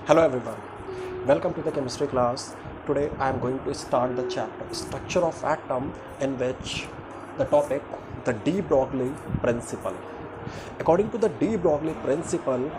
Hello everyone, welcome to the chemistry class. Today I am going to start the chapter Structure of Atom, in which the topic the de Broglie principle. According to the de Broglie principle,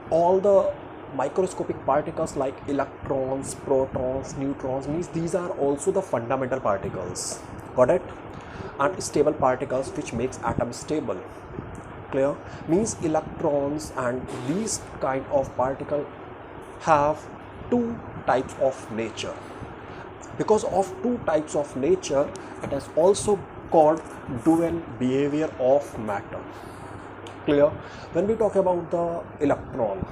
all the microscopic particles like electrons, protons, neutrons means these are also the fundamental particles. Got it? And stable particles which makes atom stable. Clear? Means electrons and these kind of particle have two types of nature. Because of two types of nature, it is also called dual behavior of matter. Clear? When we talk about the electron,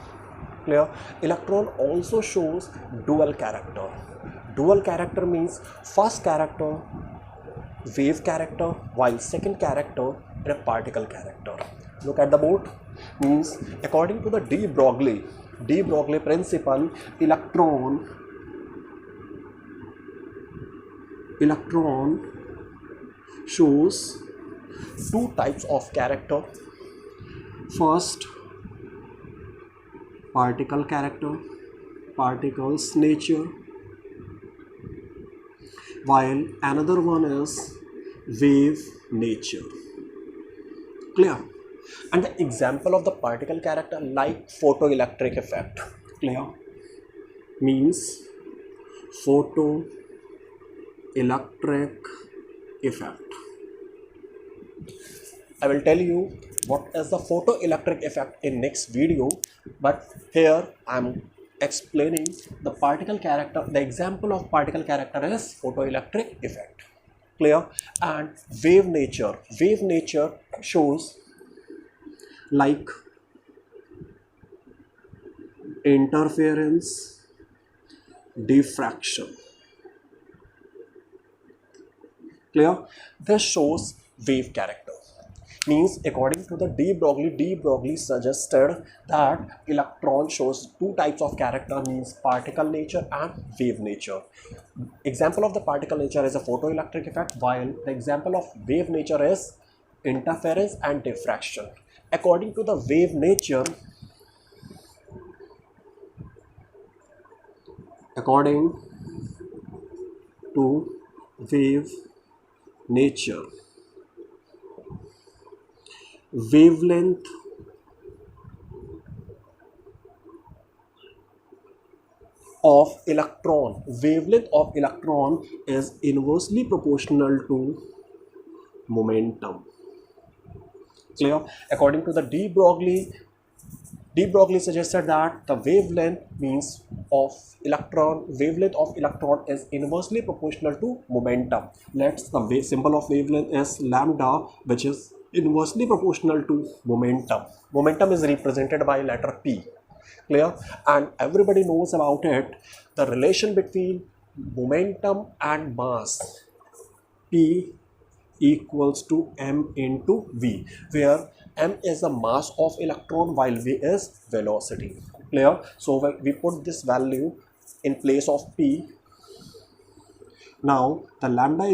clear, electron also shows dual character. Dual character means first character wave character, while second character is a particle character. Look at the board. Means according to the de Broglie principle, electron shows two types of character. First, particle character, particles nature, while another one is wave nature. Clear? And the example of the particle character like photoelectric effect. Clear? Means photoelectric effect. I will tell you what is the photoelectric effect in next video, but here I am explaining the particle character. The example of particle character is photoelectric effect. Clear? And wave nature. Wave nature shows like interference, diffraction. Clear? This shows wave character. Means according to the de Broglie suggested that electron shows two types of character, means particle nature and wave nature. Example of the particle nature is a photoelectric effect, while the example of wave nature is interference and diffraction. According to the wave nature, according to wave nature, wavelength of electron is inversely proportional to momentum. Clear? According to the de Broglie suggested that the wavelength of electron is inversely proportional to momentum. Let's the symbol of wavelength is lambda, which is inversely proportional to momentum. Momentum is represented by letter P. Clear? And everybody knows about it, the relation between momentum and mass, P equals to m into v, where m is the mass of electron while v is velocity. Clear? So we put this value in place of p. Now the lambda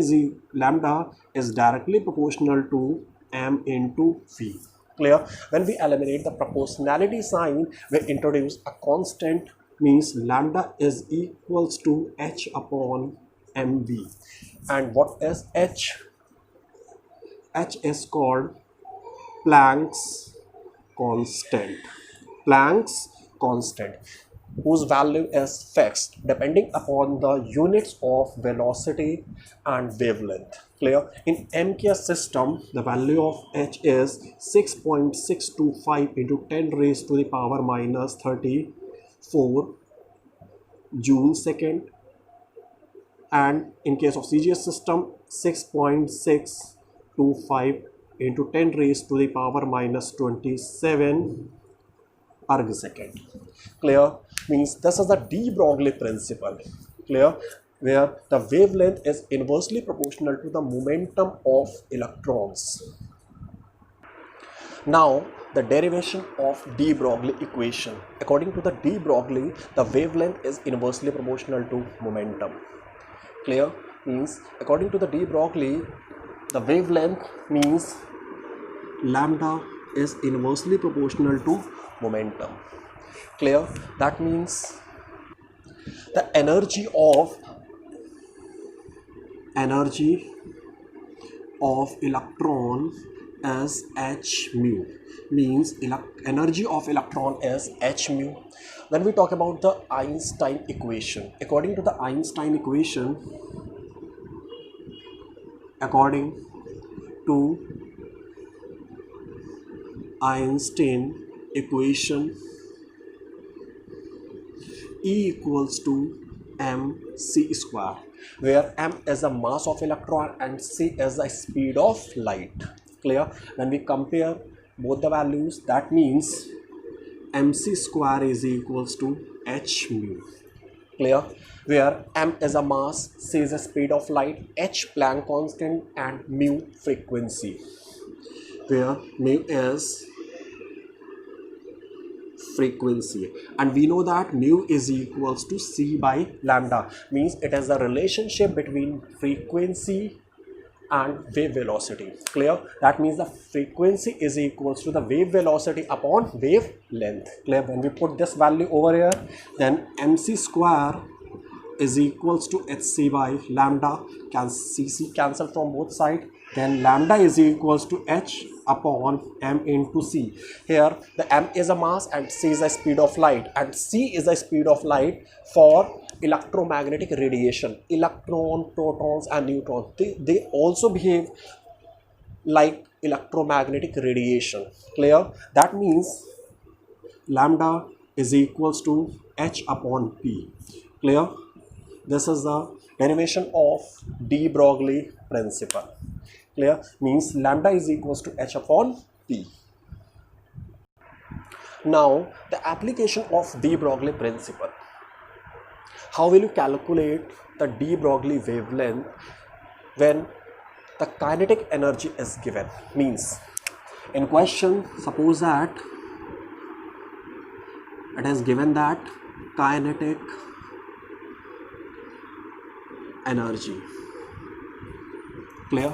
is directly proportional to m into v. Clear? When we eliminate the proportionality sign, we introduce a constant, means lambda is equals to h upon mv. And what is h? H is called Planck's constant. Planck's constant, whose value is fixed depending upon the units of velocity and wavelength. Clear? In MKS system, the value of H is 6.625 into 10 raised to the power minus 34 joule second, and in case of CGS system, 6.625 into 10 raised to the power minus 27 erg second. Clear? Means this is the de Broglie principle. Clear? Where the wavelength is inversely proportional to the momentum of electrons. Now the derivation of de Broglie equation. According to the de Broglie, the wavelength is inversely proportional to momentum. Clear? Means according to the de Broglie, the wavelength means lambda is inversely proportional to momentum. Clear? That means the energy of electron is h mu, means energy of electron is h mu. When we talk about the Einstein equation, according to Einstein equation, E equals to mc square, where m is the mass of electron and c is the speed of light. Clear? When we compare both the values, that means mc square is equals to h mu. Clear? Where m is a mass, c is the speed of light, h Planck constant, and mu frequency, where mu is frequency, and we know that mu is equals to c by lambda, means it is the relationship between frequency and wave velocity. Clear? That means the frequency is equals to the wave velocity upon wave length. Clear? When we put this value over here, then mc square is equals to hc by lambda, can cc cancel from both sides, then lambda is equals to h upon m into c. Here the m is a mass and c is the speed of light, and c is the speed of light for electromagnetic radiation. Electron, protons and neutrons, they also behave like electromagnetic radiation. Clear? That means lambda is equals to h upon p. Clear? This is the derivation of de Broglie principle. Clear? Means lambda is equals to h upon p. Now the application of de Broglie principle. How will you calculate the de Broglie wavelength when the kinetic energy is given? Means in question, suppose that it is given that kinetic energy. Clear?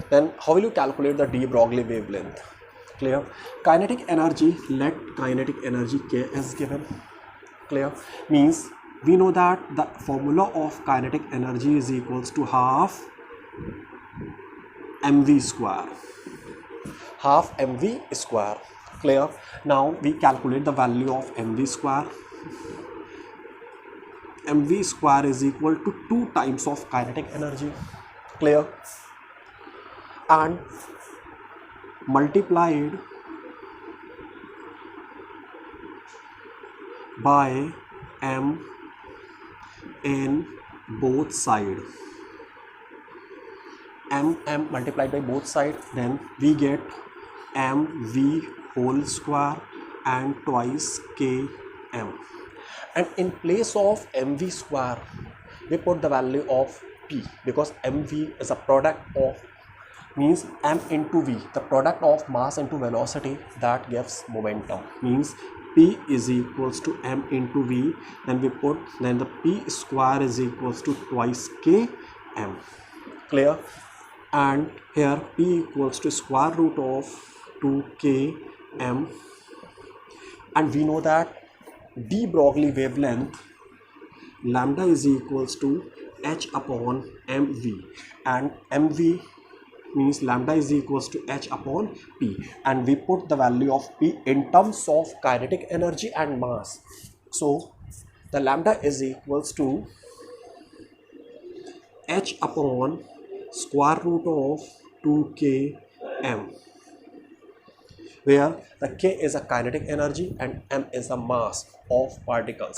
Then how will you calculate the de Broglie wavelength? Clear? Kinetic energy, let kinetic energy K is given. Clear? Means we know that the formula of kinetic energy is equals to half mv square. Half mv square. Clear? Now we calculate the value of mv square. mv square is equal to 2 times of kinetic energy. Clear? And multiplied by m in both sides. m multiplied by both sides, then we get mv whole square and twice km. And in place of mv square, we put the value of p, because mv is a product of, means m into v, the product of mass into velocity, that gives momentum. Means p is equals to m into v, then we put, then the p square is equals to twice km. Clear? And here p equals to square root of 2 km, and we know that de Broglie wavelength lambda is equals to h upon mv, and mv means lambda is equals to h upon p, and we put the value of p in terms of kinetic energy and mass. So the lambda is equals to h upon square root of 2 km, where the k is a kinetic energy and m is the mass of particles.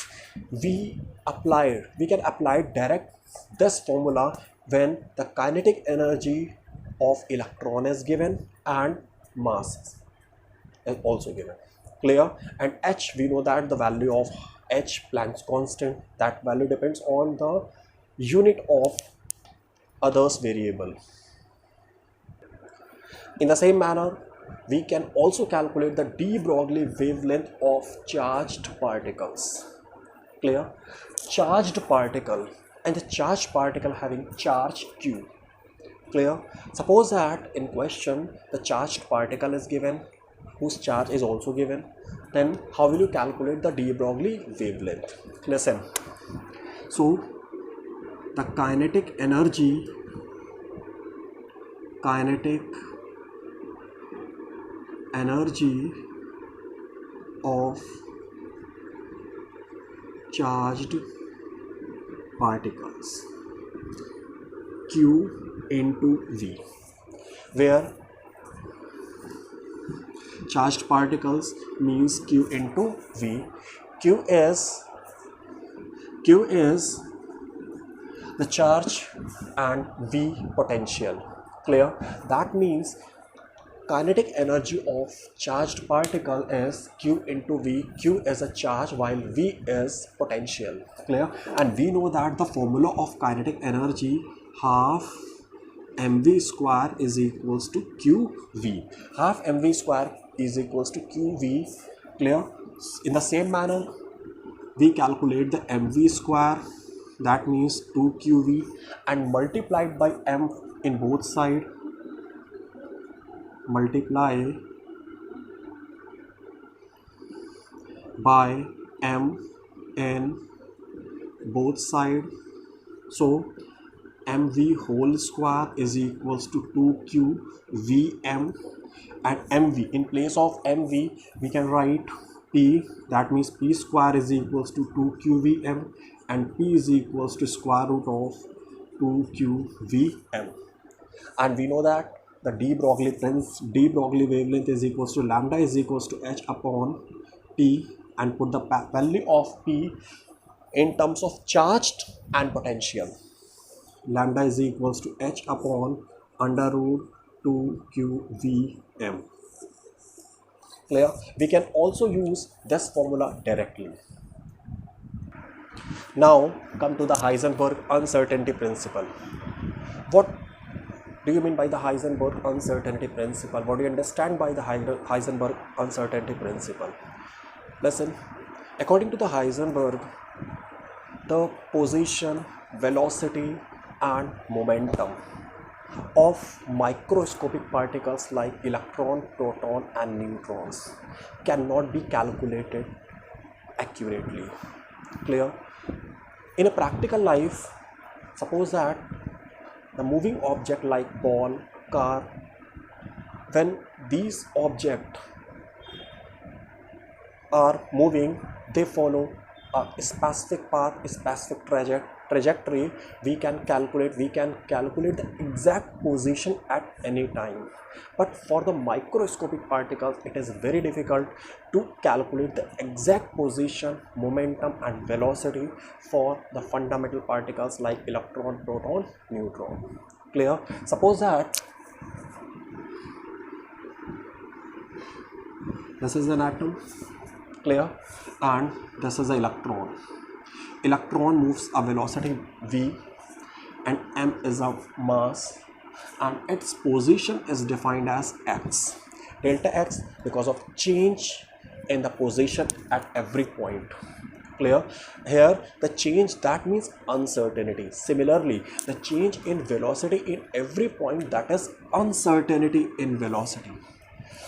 We can apply direct this formula when the kinetic energy of electron is given and mass is also given. Clear? And h, we know that the value of h, Planck's constant, that value depends on the unit of others variable. In the same manner, we can also calculate the de Broglie wavelength of charged particles. Clear? Charged particle, and the charged particle having charge q. Clear? Suppose that in question the charged particle is given, whose charge is also given, then how will you calculate the de Broglie wavelength? Listen. So the kinetic energy of charged particles Q into V, where charged particles means Q into V. Q is the charge and V potential. Clear? That means kinetic energy of charged particle is Q into V. Q is a charge while V is potential. Clear? And we know that the formula of kinetic energy, half mv square is equals to qv. Half mv square is equals to qv. Clear? In the same manner, we calculate the mv square, that means 2qv, and multiplied by m in both sides. Multiply by m in both sides. So mv whole square is equals to 2qvm, and mv, in place of mv we can write p, that means p square is equals to 2qvm, and p is equals to square root of 2qvm. And we know that the de Broglie wavelength is equals to lambda is equals to h upon p, and put the value of p in terms of charged and potential. Lambda is equals to h upon under root 2qvm. Clear? We can also use this formula directly. Now come to the Heisenberg uncertainty principle. What do you mean by the Heisenberg uncertainty principle? What do you understand by the Heisenberg uncertainty principle? Listen, according to the Heisenberg, the position, velocity and momentum of microscopic particles like electron, proton and neutrons cannot be calculated accurately. Clear? In a practical life, suppose that the moving object like ball, car, when these objects are moving, they follow a specific path, a specific trajectory. We can calculate the exact position at any time. But for the microscopic particles, it is very difficult to calculate the exact position, momentum and velocity for the fundamental particles like electron, proton, neutron. Clear? Suppose that this is an atom. Clear? And this is an electron. Electron moves a velocity v, and m is a mass, and its position is defined as x, delta x, because of change in the position at every point. Clear? Here the change, that means uncertainty. Similarly, the change in velocity in every point, that is uncertainty in velocity.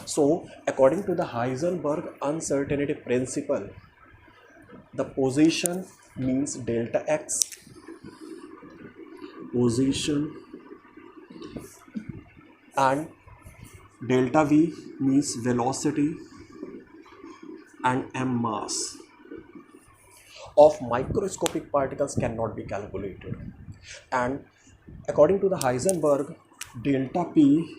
So according to the Heisenberg uncertainty principle, the position means delta x, position, and delta v means velocity, and m mass of microscopic particles cannot be calculated. And according to the Heisenberg, delta p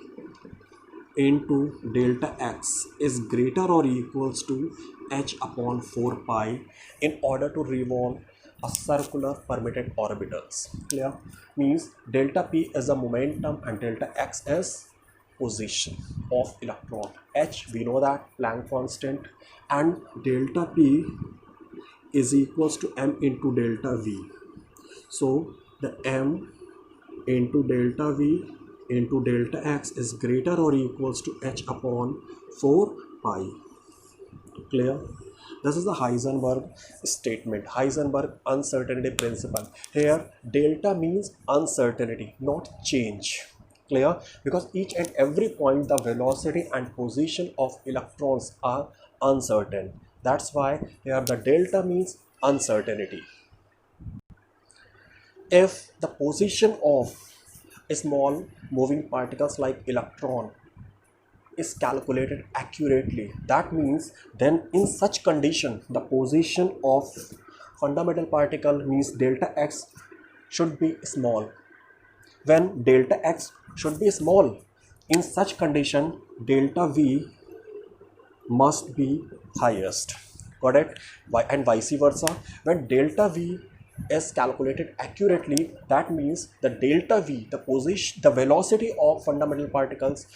into delta x is greater or equals to h upon 4 pi in order to revolve a circular permitted orbitals. Clear? Means delta p is a momentum and delta x is position of electron. H, we know that, Planck constant, and delta p is equals to m into delta v. So the m into delta v into delta x is greater or equals to h upon 4 pi. Clear? This is the Heisenberg statement, Heisenberg uncertainty principle. Here delta means uncertainty, not change. Clear? Because each and every point the velocity and position of electrons are uncertain. That's why here the delta means uncertainty. If the position of small moving particles like electron is calculated accurately, that means then in such condition the position of fundamental particle means delta x should be small. When delta x should be small, in such condition delta v must be highest. Got it? And vice versa, when delta v is calculated accurately, that means the delta v, the position, the velocity of fundamental particles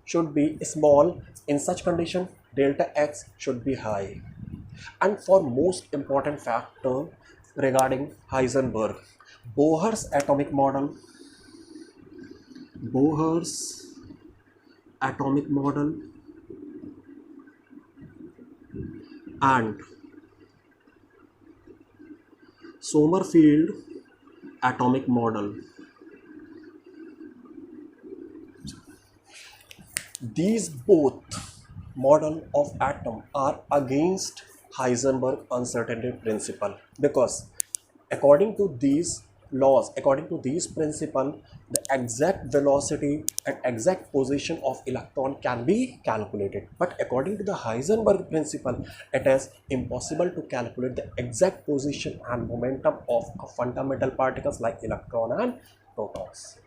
should be small. In such condition delta x should be high. And for most important factor regarding Heisenberg, Bohr's atomic model, Bohr's atomic model and Sommerfeld atomic model, these both model of atom are against Heisenberg uncertainty principle, because according to these laws, according to these principle, the exact velocity and exact position of electron can be calculated. But according to the Heisenberg principle, it is impossible to calculate the exact position and momentum of fundamental particles like electron and protons.